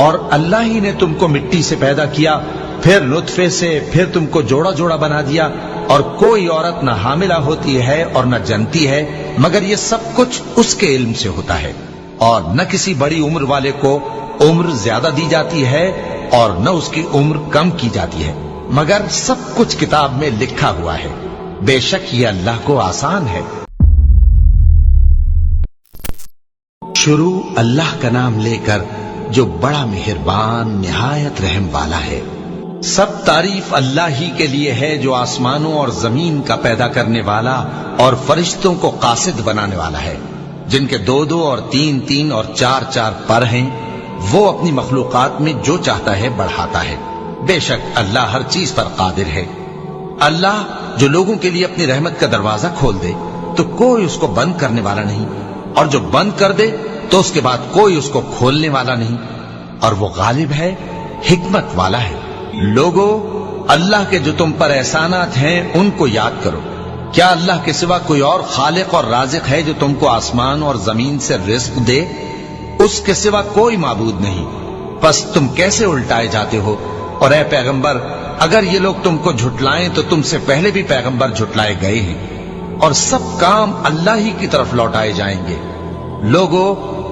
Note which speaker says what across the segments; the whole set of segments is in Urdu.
Speaker 1: اور اللہ ہی نے تم کو مٹی سے پیدا کیا، پھر نطفے سے، پھر تم کو جوڑا جوڑا بنا دیا، اور کوئی عورت نہ حاملہ ہوتی ہے اور نہ جنتی ہے، مگر یہ سب کچھ اس کے علم سے ہوتا ہے، اور نہ کسی بڑی عمر والے کو عمر زیادہ دی جاتی ہے اور نہ اس کی عمر کم کی جاتی ہے، مگر سب کچھ کتاب میں لکھا ہوا ہے۔ بے شک یہ اللہ کو آسان ہے۔ شروع اللہ کا نام لے کر جو بڑا مہربان نہایت رحم والا ہے۔ سب تعریف اللہ ہی کے لیے ہے جو آسمانوں اور زمین کا پیدا کرنے والا اور فرشتوں کو قاصد بنانے والا ہے، جن کے 2 اور 3 اور 4 پر ہیں۔ وہ اپنی مخلوقات میں جو چاہتا ہے بڑھاتا ہے۔ بے شک اللہ ہر چیز پر قادر ہے۔ اللہ جو لوگوں کے لیے اپنی رحمت کا دروازہ کھول دے تو کوئی اس کو بند کرنے والا نہیں، اور جو بند کر دے تو اس کے بعد کوئی اس کو کھولنے والا نہیں، اور وہ غالب ہے، حکمت والا ہے۔ لوگو، اللہ کے جو تم پر احسانات ہیں ان کو یاد کرو۔ کیا اللہ کے سوا کوئی اور خالق اور رازق ہے جو تم کو آسمان اور زمین سے رزق دے؟ اس کے سوا کوئی معبود نہیں۔ پس تم کیسے الٹائے جاتے ہو؟ اور اے پیغمبر، اگر یہ لوگ تم کو جھٹلائیں تو تم سے پہلے بھی پیغمبر جھٹلائے گئے ہیں، اور سب کام اللہ ہی کی طرف لوٹائے جائیں گے۔ لوگو،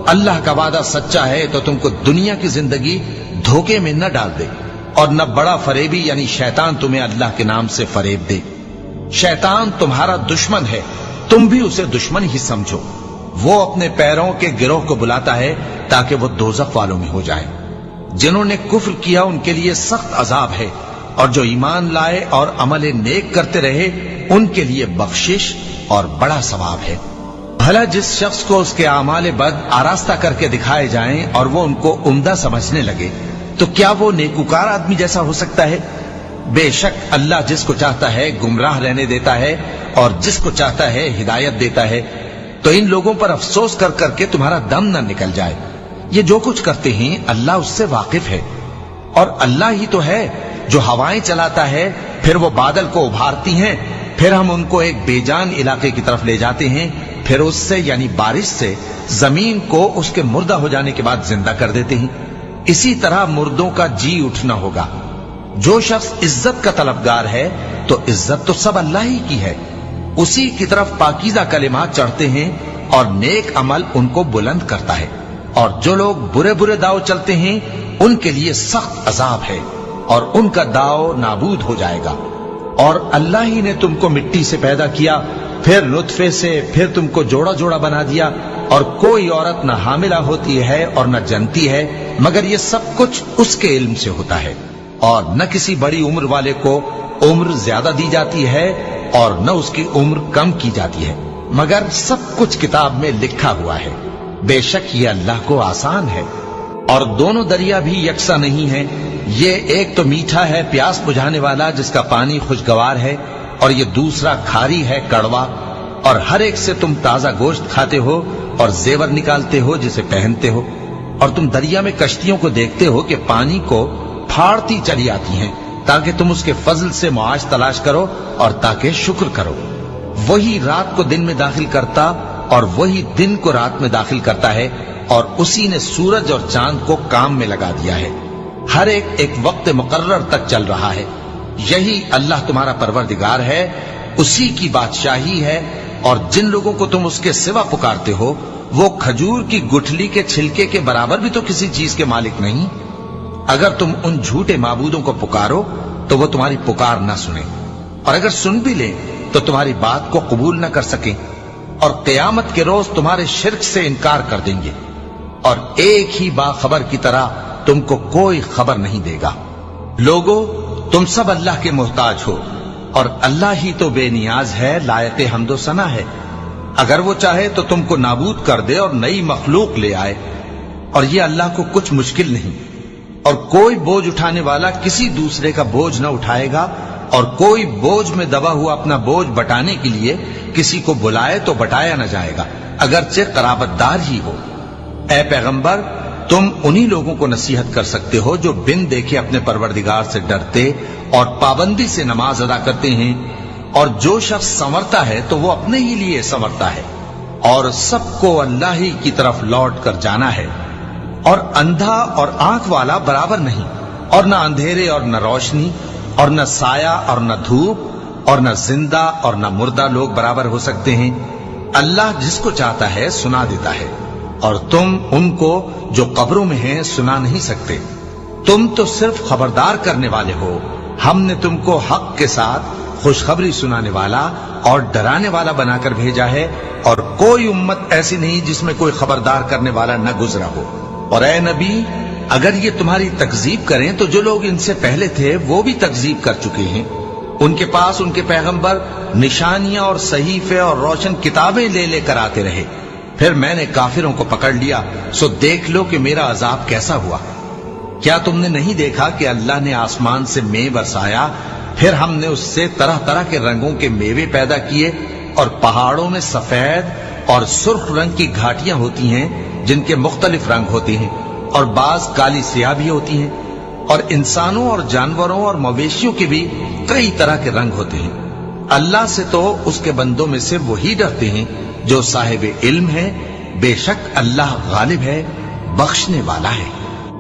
Speaker 1: اللہ کا وعدہ سچا ہے تو تم کو دنیا کی زندگی دھوکے میں نہ ڈال دے، اور نہ بڑا فریبی یعنی شیطان تمہیں اللہ کے نام سے فریب دے۔ شیطان تمہارا دشمن ہے، تم بھی اسے دشمن ہی سمجھو۔ وہ اپنے پیروں کے گروہ کو بلاتا ہے تاکہ وہ دوزخ والوں میں ہو جائے۔ جنہوں نے کفر کیا ان کے لیے سخت عذاب ہے، اور جو ایمان لائے اور عمل نیک کرتے رہے ان کے لیے بخشش اور بڑا ثواب ہے۔ بھلا جس شخص کو اس کے اعمال بد آراستہ کر کے دکھائے جائیں اور وہ ان کو عمدہ سمجھنے لگے تو کیا وہ نیکوکار آدمی جیسا ہو سکتا ہے؟ بے شک اللہ جس کو چاہتا ہے گمراہ رہنے دیتا ہے اور جس کو چاہتا ہے ہدایت دیتا ہے۔ تو ان لوگوں پر افسوس کر کر کے تمہارا دم نہ نکل جائے۔ یہ جو کچھ کرتے ہیں اللہ اس سے واقف ہے، اور اللہ ہی تو ہے جو ہوائیں چلاتا ہے، پھر وہ بادل کو ابھارتی ہیں، پھر ہم ان کو ایک بے جان علاقے کی طرف لے جاتے ہیں، پھر اس سے یعنی بارش سے زمین کو اس کے مردہ ہو جانے کے بعد زندہ کر دیتے ہیں۔ اسی طرح مردوں کا جی اٹھنا ہوگا۔ جو شخص عزت کا طلبگار ہے تو عزت تو سب اللہ ہی کی ہے، اسی کی طرف پاکیزہ کلمات چڑھتے ہیں اور نیک عمل ان کو بلند کرتا ہے، اور جو لوگ برے برے داؤ چلتے ہیں ان کے لیے سخت عذاب ہے، اور ان کا داؤ نابود ہو جائے گا۔ اور اللہ ہی نے تم کو مٹی سے پیدا کیا، پھر نطفے سے، پھر تم کو جوڑا جوڑا بنا دیا، اور کوئی عورت نہ حاملہ ہوتی ہے اور نہ جنتی ہے، مگر یہ سب کچھ اس کے علم سے ہوتا ہے، اور نہ کسی بڑی عمر والے کو عمر زیادہ دی جاتی ہے اور نہ اس کی عمر کم کی جاتی ہے، مگر سب کچھ کتاب میں لکھا ہوا ہے۔ بے شک یہ اللہ کو آسان ہے۔ اور دونوں دریا بھی یکساں نہیں ہیں، یہ ایک تو میٹھا ہے پیاس بجھانے والا جس کا پانی خوشگوار ہے، اور یہ دوسرا کھاری ہے کڑوا، اور ہر ایک سے تم تازہ گوشت کھاتے ہو اور زیور نکالتے ہو جسے پہنتے ہو۔ اور تم دریا میں کشتیوں کو دیکھتے ہو کہ پانی کو پھاڑتی چلی آتی ہیں تاکہ تم اس کے فضل سے معاش تلاش کرو اور تاکہ شکر کرو۔ وہی رات کو دن میں داخل کرتا اور وہی دن کو رات میں داخل کرتا ہے، اور اسی نے سورج اور چاند کو کام میں لگا دیا ہے، ہر ایک وقت مقرر تک چل رہا ہے۔ یہی اللہ تمہارا پروردگار ہے، اسی کی بادشاہی ہے۔ اور جن لوگوں کو تم اس کے سوا پکارتے ہو وہ کھجور کی گٹھلی کے چھلکے کے برابر بھی تو کسی چیز کے مالک نہیں۔ اگر تم ان جھوٹے معبودوں کو پکارو تو وہ تمہاری پکار نہ سنیں، اور اگر سن بھی لیں تو تمہاری بات کو قبول نہ کر سکیں، اور قیامت کے روز تمہارے شرک سے انکار کر دیں گے، اور ایک ہی باخبر کی طرح تم کو کوئی خبر نہیں دے گا۔ لوگو، تم سب اللہ کے محتاج ہو، اور اللہ ہی تو بے نیاز ہے، لائق حمد و ثنا ہے۔ اگر وہ چاہے تو تم کو نابود کر دے اور نئی مخلوق لے آئے، اور یہ اللہ کو کچھ مشکل نہیں۔ اور کوئی بوجھ اٹھانے والا کسی دوسرے کا بوجھ نہ اٹھائے گا، اور کوئی بوجھ میں دبا ہوا اپنا بوجھ بٹانے کے لیے کسی کو بلائے تو بٹایا نہ جائے گا، اگرچہ قرابت دار ہی ہو۔ اے پیغمبر، تم انہی لوگوں کو نصیحت کر سکتے ہو جو بن دیکھے اپنے پروردگار سے ڈرتے اور پابندی سے نماز ادا کرتے ہیں، اور جو شخص سنورتا ہے تو وہ اپنے ہی لیے سنورتا ہے، اور سب کو اللہ ہی کی طرف لوٹ کر جانا ہے۔ اور اندھا اور آنکھ والا برابر نہیں، اور نہ اندھیرے اور نہ روشنی، اور نہ سایہ اور نہ دھوپ، اور نہ زندہ اور نہ مردہ لوگ برابر ہو سکتے ہیں۔ اللہ جس کو چاہتا ہے سنا دیتا ہے، اور تم ان کو جو قبروں میں ہیں سنا نہیں سکتے۔ تم تو صرف خبردار کرنے والے ہو، ہم نے تم کو حق کے ساتھ خوشخبری سنانے والا اور ڈرانے والا بنا کر بھیجا ہے، اور کوئی امت ایسی نہیں جس میں کوئی خبردار کرنے والا نہ گزرا ہو۔ اور اے نبی، اگر یہ تمہاری تکذیب کریں تو جو لوگ ان سے پہلے تھے وہ بھی تکذیب کر چکے ہیں۔ ان کے پاس ان کے پیغمبر نشانیاں اور صحیفے اور روشن کتابیں لے لے کر آتے رہے، پھر میں نے کافروں کو پکڑ لیا، سو دیکھ لو کہ میرا عذاب کیسا ہوا۔ کیا تم نے نہیں دیکھا کہ اللہ نے آسمان سے مے برسایا، پھر ہم نے اس سے طرح طرح کے رنگوں کے میوے پیدا کیے، اور پہاڑوں میں سفید اور سرخ رنگ کی گھاٹیاں ہوتی ہیں جن کے مختلف رنگ ہوتے ہیں، اور بعض کالی سیاہ بھی ہوتی ہیں، اور انسانوں اور جانوروں اور مویشیوں کے بھی کئی طرح کے رنگ ہوتے ہیں۔ اللہ سے تو اس کے بندوں میں سے وہی ڈرتے ہیں جو صاحب علم ہے، بے شک اللہ غالب ہے، بخشنے والا ہے۔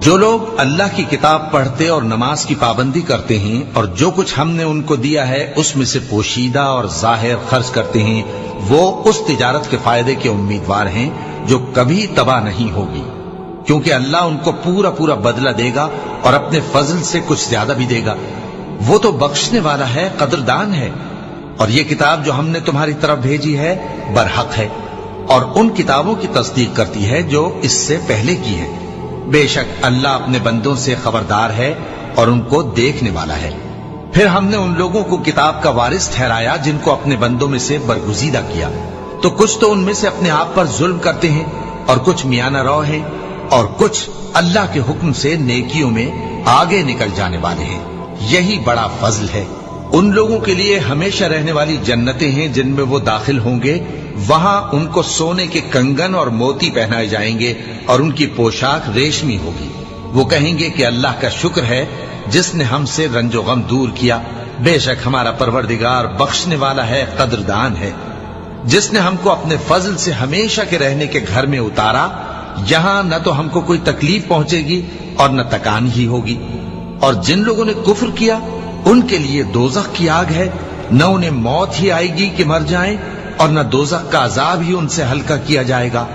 Speaker 1: جو لوگ اللہ کی کتاب پڑھتے اور نماز کی پابندی کرتے ہیں اور جو کچھ ہم نے ان کو دیا ہے اس میں سے پوشیدہ اور ظاہر خرچ کرتے ہیں، وہ اس تجارت کے فائدے کے امیدوار ہیں جو کبھی تباہ نہیں ہوگی، کیونکہ اللہ ان کو پورا پورا بدلہ دے گا اور اپنے فضل سے کچھ زیادہ بھی دے گا۔ وہ تو بخشنے والا ہے، قدردان ہے۔ اور یہ کتاب جو ہم نے تمہاری طرف بھیجی ہے برحق ہے، اور ان کتابوں کی تصدیق کرتی ہے جو اس سے پہلے کی ہے۔ بے شک اللہ اپنے بندوں سے خبردار ہے اور ان کو دیکھنے والا ہے۔ پھر ہم نے ان لوگوں کو کتاب کا وارث ٹھہرایا جن کو اپنے بندوں میں سے برگزیدہ کیا، تو کچھ تو ان میں سے اپنے آپ پر ظلم کرتے ہیں، اور کچھ میانہ رو ہیں، اور کچھ اللہ کے حکم سے نیکیوں میں آگے نکل جانے والے ہیں۔ یہی بڑا فضل ہے۔ ان لوگوں کے لیے ہمیشہ رہنے والی جنتیں ہیں جن میں وہ داخل ہوں گے، وہاں ان کو سونے کے کنگن اور موتی پہنائے جائیں گے، اور ان کی پوشاک ریشمی ہوگی۔ وہ کہیں گے کہ اللہ کا شکر ہے جس نے ہم سے رنج و غم دور کیا، بے شک ہمارا پروردگار بخشنے والا ہے، قدردان ہے۔ جس نے ہم کو اپنے فضل سے ہمیشہ کے رہنے کے گھر میں اتارا، یہاں نہ تو ہم کو کوئی تکلیف پہنچے گی اور نہ تکان ہی ہوگی۔ اور جن لوگوں نے کفر کیا ان کے لیے دوزخ کی آگ ہے، نہ انہیں موت ہی آئے گی کہ مر جائیں، اور نہ دوزخ کا عذاب ہی ان سے ہلکا کیا جائے گا۔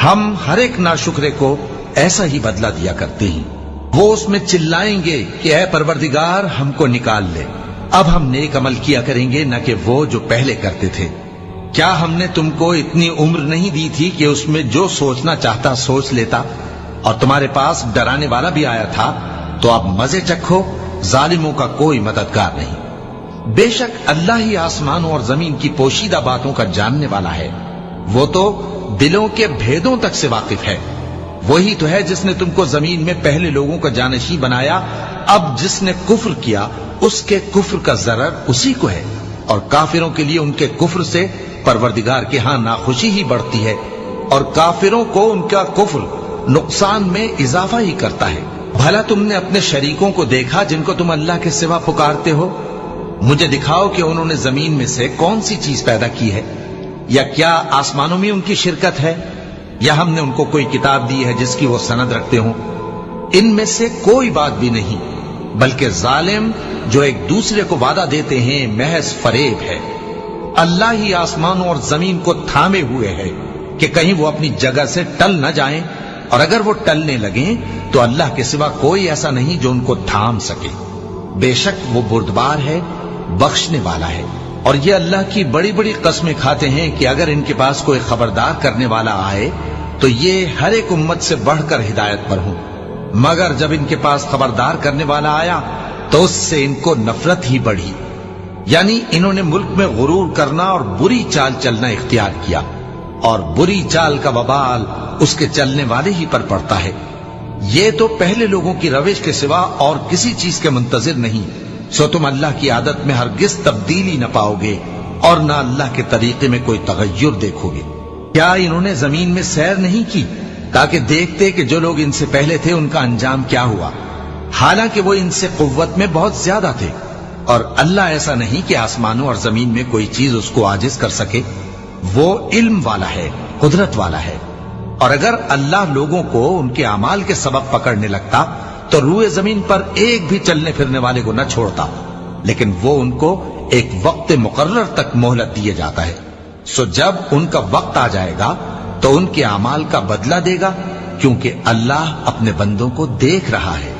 Speaker 1: ہم ہر ایک ناشکرے کو ایسا ہی بدلہ دیا کرتے ہیں۔ وہ اس میں چلائیں گے کہ اے پروردگار ہم کو نکال لے، اب ہم نیک عمل کیا کریں گے نہ کہ وہ جو پہلے کرتے تھے۔ کیا ہم نے تم کو اتنی عمر نہیں دی تھی کہ اس میں جو سوچنا چاہتا سوچ لیتا، اور تمہارے پاس ڈرانے والا بھی آیا تھا؟ تو اب مزے چکھو، ظالموں کا کوئی مددگار نہیں۔ بے شک اللہ ہی آسمانوں اور زمین کی پوشیدہ باتوں کا جاننے والا ہے، وہ تو دلوں کے بھیدوں تک سے واقف ہے۔ وہی تو ہے جس نے تم کو زمین میں پہلے لوگوں کا جانشین بنایا، اب جس نے کفر کیا اس کے کفر کا ضرر اسی کو ہے، اور کافروں کے لیے ان کے کفر سے پروردگار کے ہاں ناخوشی ہی بڑھتی ہے، اور کافروں کو ان کا کفر نقصان میں اضافہ ہی کرتا ہے۔ بھلا تم نے اپنے شریکوں کو دیکھا جن کو تم اللہ کے سوا پکارتے ہو؟ مجھے دکھاؤ کہ انہوں نے زمین میں سے کون سی چیز پیدا کی ہے، یا کیا آسمانوں میں ان کی شرکت ہے، یا ہم نے ان کو کوئی کتاب دی ہے جس کی وہ سند رکھتے ہوں؟ ان میں سے کوئی بات بھی نہیں، بلکہ ظالم جو ایک دوسرے کو وعدہ دیتے ہیں محض فریب ہے۔ اللہ ہی آسمانوں اور زمین کو تھامے ہوئے ہے کہ کہیں وہ اپنی جگہ سے ٹل نہ جائیں، اور اگر وہ ٹلنے لگیں تو اللہ کے سوا کوئی ایسا نہیں جو ان کو تھام سکے۔ بے شک وہ بردبار ہے، بخشنے والا ہے۔ اور یہ اللہ کی بڑی بڑی قسمیں کھاتے ہیں کہ اگر ان کے پاس کوئی خبردار کرنے والا آئے تو یہ ہر ایک امت سے بڑھ کر ہدایت پر ہوں، مگر جب ان کے پاس خبردار کرنے والا آیا تو اس سے ان کو نفرت ہی بڑھی، یعنی انہوں نے ملک میں غرور کرنا اور بری چال چلنا اختیار کیا، اور بری چال کا وبال اس کے چلنے والے ہی پر پڑتا ہے۔ یہ تو پہلے لوگوں کی روش کے سوا اور کسی چیز کے منتظر نہیں، سو تم اللہ کی عادت میں ہرگز تبدیلی نہ پاؤ گے اور نہ اللہ کے طریقے میں کوئی تغیر دیکھو گے۔ کیا انہوں نے زمین میں سیر نہیں کی تاکہ دیکھتے کہ جو لوگ ان سے پہلے تھے ان کا انجام کیا ہوا، حالانکہ وہ ان سے قوت میں بہت زیادہ تھے؟ اور اللہ ایسا نہیں کہ آسمانوں اور زمین میں کوئی چیز اس کو عاجز کر سکے، وہ علم والا ہے، قدرت والا ہے۔ اور اگر اللہ لوگوں کو ان کے اعمال کے سبب پکڑنے لگتا تو روئے زمین پر ایک بھی چلنے پھرنے والے کو نہ چھوڑتا، لیکن وہ ان کو ایک وقت مقرر تک مہلت دیے جاتا ہے، سو جب ان کا وقت آ جائے گا تو ان کے اعمال کا بدلہ دے گا، کیونکہ اللہ اپنے بندوں کو دیکھ رہا ہے۔